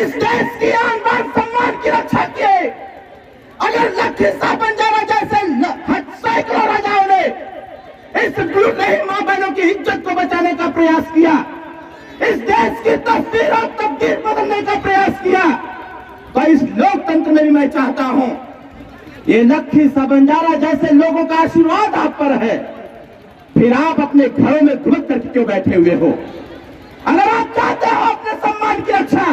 इस देश की आन बान सम्मान की रक्षा किए। अगर लखीसा बंजारा जैसे सैकड़ों राजाओं ने इस नहीं मां बहनों की इज्जत को बचाने का प्रयास किया, इस देश की तस्वीर और तकदीर बदलने का प्रयास किया, तो इस लोकतंत्र में भी मैं चाहता हूं ये लखीसा बंजारा जैसे लोगों का आशीर्वाद आप पर है, फिर आप अपने घरों में घुस करके क्यों बैठे हुए हो? अगर आप चाहते हो अपने सम्मान की रक्षा,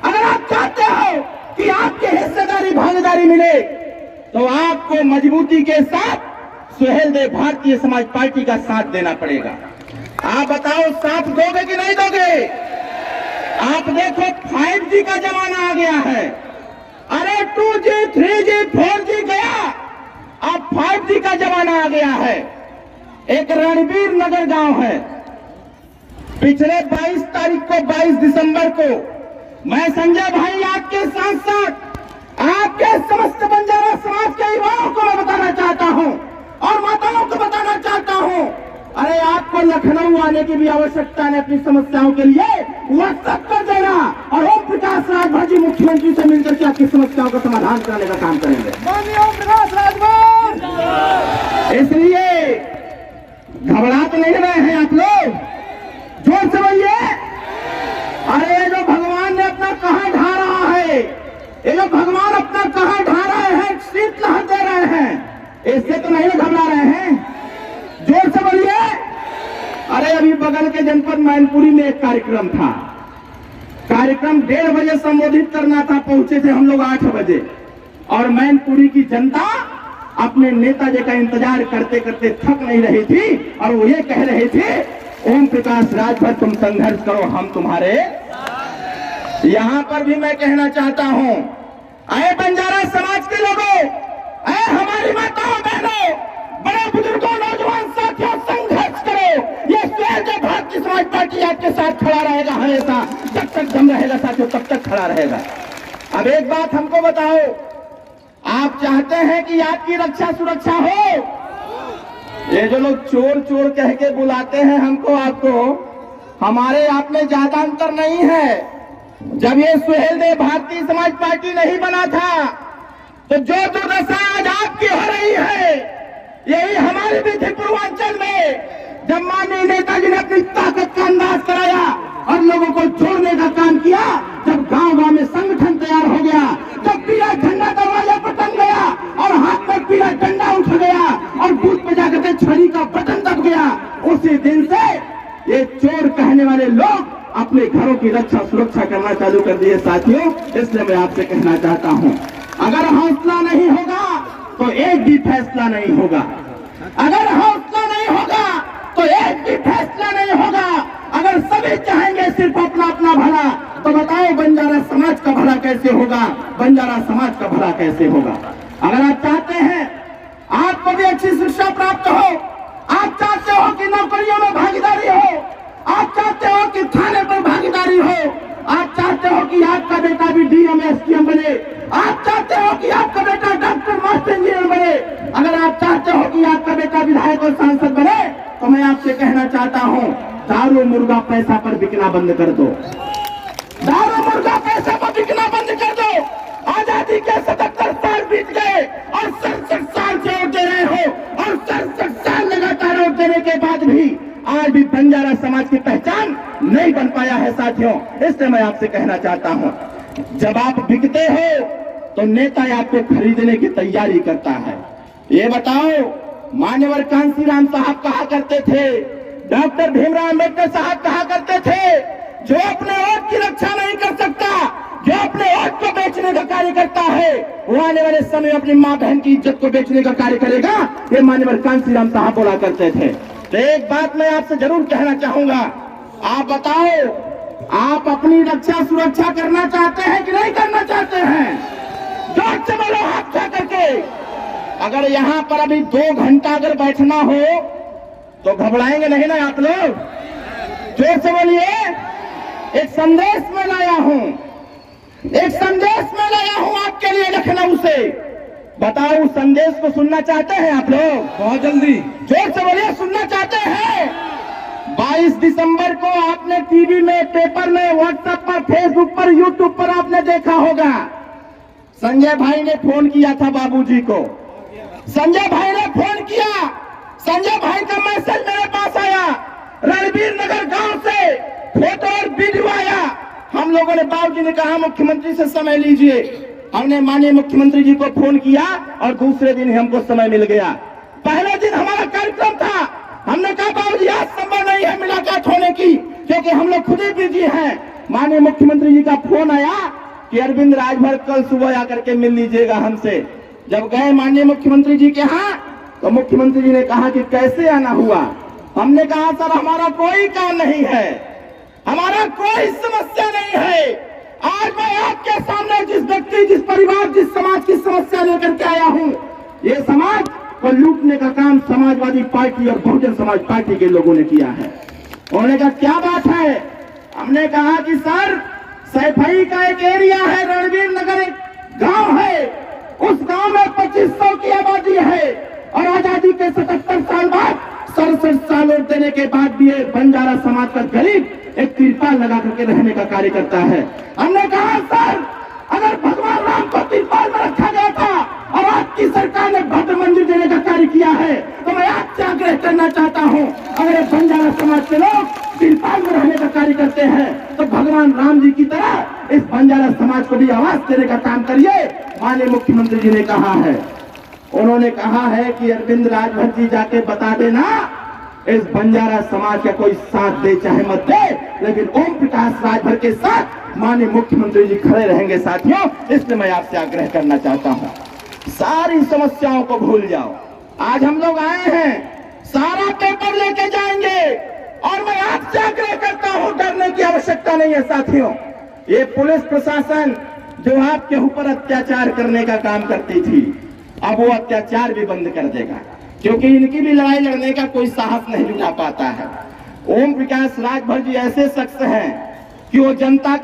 अगर आप चाहते हो कि आपके हिस्सेदारी भागीदारी मिले, तो आपको मजबूती के साथ सुहेलदेव भारतीय समाज पार्टी का साथ देना पड़ेगा। आप बताओ साथ दोगे कि नहीं दोगे? आप देखो 5G का जमाना आ गया है। अरे 2G 3G 4G गया, अब 5G का जमाना आ गया है। एक रणवीर नगर गांव है, पिछले 22 तारीख को 22 दिसंबर को मैं संजय भाई आपके साथ साथ आपके समस्त बंजारा समाज के युवाओं को मैं बताना चाहता हूं और माताओं को बताना चाहता हूं, अरे आपको लखनऊ आने की भी आवश्यकता है अपनी समस्याओं के लिए व्हाट्सएप कर देना और ओम प्रकाश राजभर जी मुख्यमंत्री से मिलकर के आपकी समस्याओं का समाधान करने का काम करेंगे। ओम प्रकाश राजभर, इसलिए घबरा तो नहीं रहे हैं आप लोग, जोर से बोलिए। अरे ये जो भगवान ने अपना कहां ढा रहा है, ये जो भगवान अपना कहां ढा रहे हैं, शीतलहर दे रहे हैं, इससे तो नहीं घबरा रहे हैं, जोर से बोलिए। अरे अभी बगल के जनपद मैनपुरी में एक कार्यक्रम था, कार्यक्रम 1:30 बजे संबोधित करना था, पहुंचे थे हम लोग 8 बजे, और मैनपुरी की जनता अपने नेताजी का इंतजार करते करते थक नहीं रही थी और वो ये कह रहे थे, ओम प्रकाश राजभर तुम संघर्ष करो, हम तुम्हारे। यहां पर भी मैं कहना चाहता हूं, अरे बंजारा समाज के लोगों, अरे हमारी माताओं बहनों, बड़े बुजुर्गों, नौजवान साथियों, संघर्ष करो। ये सुहेलदेव भारतीय समाज पार्टी आपके साथ खड़ा रहेगा हमेशा, जब तक दम रहेगा साथियों तब तक खड़ा रहेगा। अब एक बात हमको बताओ, आप चाहते हैं कि आपकी रक्षा सुरक्षा हो? ये जो लोग चोर चोर कह के बुलाते हैं हमको आपको, हमारे आप में ज्यादा अंतर नहीं है। जब ये सुहेलदेव भारतीय समाज पार्टी नहीं बना था तो जो दुर्दशा आज आपकी हो रही है, यही हमारे भी थी पूर्वांचल में, जब माननीय नेताजी ने अपनी ताकत का अंदाज कराया और लोगों को जोड़ने का काम किया, जब गांव गांव में संगठन तैयार हो गया, जब पीला झंडा दरवाजे पर टंग गया और हाथ में पीला डंडा उठ गया और बूथ पे जाकर के छड़ी का बटन दब गया, उसी दिन से ये चोर कहने वाले लोग अपने घरों की रक्षा सुरक्षा करना चालू कर दिए साथियों। इसलिए मैं आपसे कहना चाहता हूं, अगर हौसला नहीं होगा तो एक भी फैसला नहीं होगा, अगर हौसला नहीं होगा तो एक भी फैसला नहीं होगा। अगर सभी चाहेंगे सिर्फ अपना अपना भला, तो बताओ बंजारा समाज का भला कैसे होगा, बंजारा समाज का भला कैसे होगा? अगर आप चाहते हैं आपको भी अच्छी शिक्षा प्राप्त हो, आप चाहते हो कि नौकरियों में भागीदारी हो, आप चाहते हो कि थाने पर भागीदारी हो, आप चाहते हो कि आपका बेटा भी डीएम एसडीएम बने, आप चाहते हो कि आपका बेटा डॉक्टर मास्टर इंजीनियर बने, अगर आप चाहते हो कि आपका बेटा विधायक और सांसद बने, तो मैं आपसे कहना चाहता हूं, दारू मुर्गा पैसा पर बिकना बंद कर दो, दारू मुर्गा पैसा पर बिकना बंद कर दो। आजादी के 77 साल बीत गए और 67 साल से वोट दे रहे हो, और 67 साल लगातार वोट देने के बाद भी आज भी बंजारा समाज की पहचान नहीं बन पाया है साथियों। इसलिए मैं आपसे कहना चाहता हूं, जब आप बिकते हो तो नेता आपको खरीदने की तैयारी करता है। ये बताओ, मान्यवर कांशीराम साहब कहा करते थे, डॉक्टर भीमराव अम्बेडकर साहब कहा करते थे, जो अपने वोट की रक्षा नहीं कर सकता, जो अपने वोट को बेचने का कार्य करता है, वो आने वाले समय अपनी मां बहन की इज्जत को बेचने का कार्य करेगा। ये मान्यवर कांशीराम साहब बोला करते थे। तो एक बात मैं आपसे जरूर कहना चाहूंगा, आप बताओ, आप अपनी रक्षा सुरक्षा करना चाहते हैं कि नहीं करना चाहते हैं? जोर से बोलो हाथ उठा करके। अगर यहाँ पर अभी 2 घंटा अगर बैठना हो तो घबराएंगे नहीं ना आप लोग? जोर से बोलिए। एक संदेश में लाया हूं, एक संदेश में लाया हूं आपके लिए लखनऊ से। बताओ, उस संदेश को सुनना चाहते हैं आप लोग? बहुत जल्दी जोर से बोलिए, सुनना चाहते हैं? 22 दिसंबर को आपने टीवी में, पेपर में, व्हाट्सएप पर, फेसबुक पर, यूट्यूब पर संजय भाई ने फोन किया था बाबूजी को, संजय भाई ने फोन किया, संजय भाई का मैसेज मेरे पास आया, रणबीर नगर गांव से फोटो और वीडियो आया। हम लोगों ने, बाबूजी ने कहा मुख्यमंत्री से समय लीजिए। हमने माननीय मुख्यमंत्री जी को फोन किया और दूसरे दिन ही हमको समय मिल गया। पहले दिन हमारा कार्यक्रम था, हमने कहा बाबूजी आज संभव नहीं है मुलाकात होने की, क्योंकि हम लोग खुद ही बिजी हैं। माननीय मुख्यमंत्री जी का फोन आया कि अरविंद राजभर कल सुबह आकर के मिल लीजिएगा हमसे। जब गए माननीय मुख्यमंत्री जी के यहाँ, तो मुख्यमंत्री जी ने कहा कि कैसे आना हुआ। हमने कहा सर हमारा कोई काम नहीं है, हमारा कोई समस्या नहीं है। आज मैं आपके सामने जिस व्यक्ति, जिस परिवार, जिस समाज की समस्या लेकर के आया हूँ, ये समाज को लूटने का काम समाजवादी पार्टी और बहुजन समाज पार्टी के लोगों ने किया है। उन्होंने कहा क्या बात है? हमने कहा कि सर सैफई का एक एरिया है, रणबीर नगर एक गांव है, उस गांव में 2500 की आबादी है और आजादी के 77 साल बाद, 67 साल और देने के बाद भी बंजारा समाज का गरीब एक तिरपाल लगा करके रहने का कार्य करता है। हमने कहा सर अगर भगवान राम को तिरपाल में रखा गया था और आपकी सरकार ने भव्य मंदिर देने का कार्य किया है, तो मैं आपसे आग्रह करना चाहता हूं, अगर बंजारा समाज के लोग तिरपाल में रहने का कार्य करते हैं तो भगवान राम जी की तरह इस बंजारा समाज को भी आवाज देने का काम करिए। माननीय मुख्यमंत्री जी ने कहा है, उन्होंने कहा है कि अरविंद राजभर जी जाके बता देना इस बंजारा समाज का कोई साथ दे चाहे मत दे, लेकिन ओम प्रकाश राजभर के साथ माननीय मुख्यमंत्री जी खड़े रहेंगे साथियों। इसलिए मैं आपसे आग्रह करना चाहता हूं, सारी समस्याओं को भूल जाओ। आज हम लोग आए हैं, सारा पेपर लेके जाएंगे और मैं आपसे आग्रह करता हूं, डरने की आवश्यकता नहीं है साथियों। ये पुलिस प्रशासन जो आपके ऊपर अत्याचार करने का काम करती थी, अब वो अत्याचार भी बंद कर देगा, क्योंकि इनकी भी लड़ाई लड़ने का कोई साहस नहीं जुटा पाता है। ओम प्रकाश राजभर जी ऐसे शख्स हैं कि वो जनता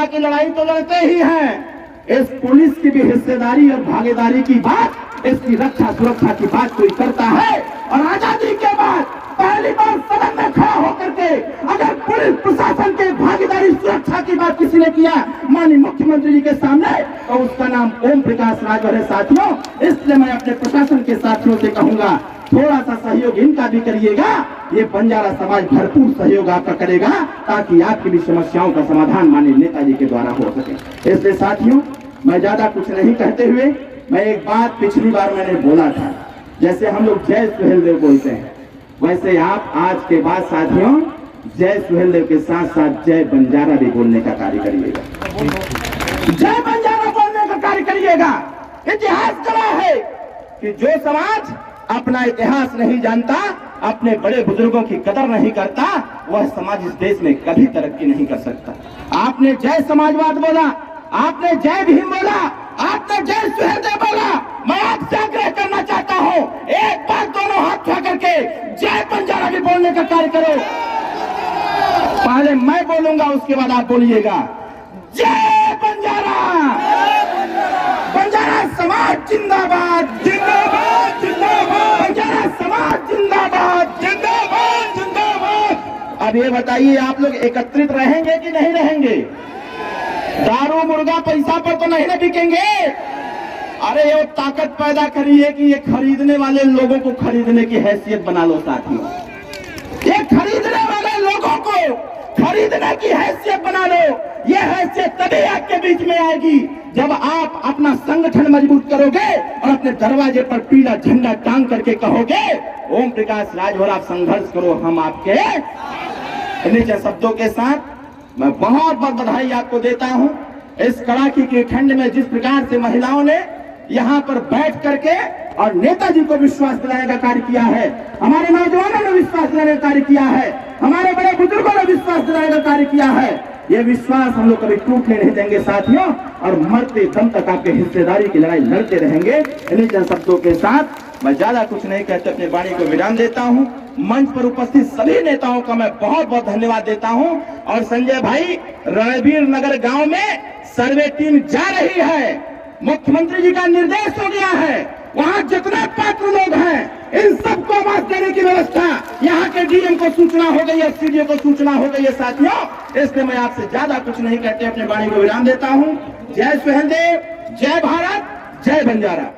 की लड़ाई तो लड़ते ही हैं, इस पुलिस की भी हिस्सेदारी और भागीदारी की बात, इसकी रक्षा सुरक्षा की बात कोई करता है। और आजादी के बाद पहली बार सदन में खड़ा होकर के अगर पुलिस प्रशासन के भागीदारी सुरक्षा की बात किसी ने किया माननीय मुख्यमंत्री जी के सामने, तो उसका नाम ओम प्रकाश राजभर है साथियों। इसलिए मैं अपने प्रशासन के साथियों से कहूंगा, थोड़ा सा सहयोग इनका भी करिएगा, ये बंजारा समाज भरपूर सहयोग आपका करेगा, ताकि आपकी भी समस्याओं का समाधान माननीय नेताजी के द्वारा हो सके। इसलिए साथियों मैं ज्यादा कुछ नहीं कहते हुए, मैं एक बात पिछली बार मैंने बोला था, जैसे हम लोग जय सुहेलदेव बोलते हैं, वैसे आप आज के बाद साथियों जय सुहेलदेव के साथ साथ जय बंजारा भी बोलने का कार्य करिएगा, जय बंजारा बोलने का कार्य करिएगा। इतिहास गवाह है कि जो समाज अपना इतिहास नहीं जानता, अपने बड़े बुजुर्गों की कदर नहीं करता, वह समाज इस देश में कभी तरक्की नहीं कर सकता। आपने जय समाजवाद बोला, आपने जय भीम बोला, आपने जय सुहेलदेव बोला, मैं आपसे आग्रह करना चाहता हूं, एक बार दोनों हाथ उठा करके जय बंजारा भी बोलने का कार्य करो। पहले मैं बोलूंगा, उसके बाद आप बोलिएगा, जय बंजारा, बंजारा समाज जिंदाबाद, जिंदाबाद, जिंदाबाद, बंजारा समाज जिंदाबाद, जिंदाबाद, जिंदाबाद। अब ये बताइए आप लोग एकत्रित रहेंगे कि नहीं रहेंगे? दारू मुर्गा पैसा पर तो नहीं ना बिकेंगे। अरे ये ताकत पैदा करी है कि ये खरीदने वाले लोगों को खरीदने की हैसियत बना लो साथियों, ये खरीदने वाले लोगों को खरीदने की हैसियत बना लो। ये हैसियत तभी आपके बीच में आएगी जब आप अपना संगठन मजबूत करोगे और अपने दरवाजे पर पीला झंडा टांग करके कहोगे, ओम प्रकाश राजभर आप संघर्ष करो, हम आपके। नीचे शब्दों के साथ मैं बहुत बहुत बधाई आपको देता हूं। इस कड़ाके की ठंड में जिस प्रकार से महिलाओं ने यहाँ पर बैठ करके और नेताजी को विश्वास दिलाने का कार्य किया है, हमारे नौजवानों ने विश्वास दिलाने का कार्य किया है, हमारे बड़े बुजुर्गों ने विश्वास दिलाने का कार्य किया है, ये विश्वास हम लोग कभी टूटने नहीं देंगे साथियों, और मरते दम तक आपके हिस्सेदारी की लड़ाई लड़ते रहेंगे। इन्हीं चंद शब्दों के साथ मैं ज्यादा कुछ नहीं कहते अपनी वाणी को विराम देता हूं। मंच पर उपस्थित सभी नेताओं का मैं बहुत बहुत धन्यवाद देता हूं। और संजय भाई, रणबीर नगर गांव में सर्वे टीम जा रही है, मुख्यमंत्री जी का निर्देश हो गया है, वहां जितने पात्र लोग हैं इन सबको आवाज देने की व्यवस्था यहाँ के डीएम को सूचना हो गई है, सीडीओ को सूचना हो गई है साथियों। इसलिए मैं आपसे ज्यादा कुछ नहीं कहते अपने वाणी को विराम देता हूँ। जय सुहेलदेव, जय भारत, जय बंजारा।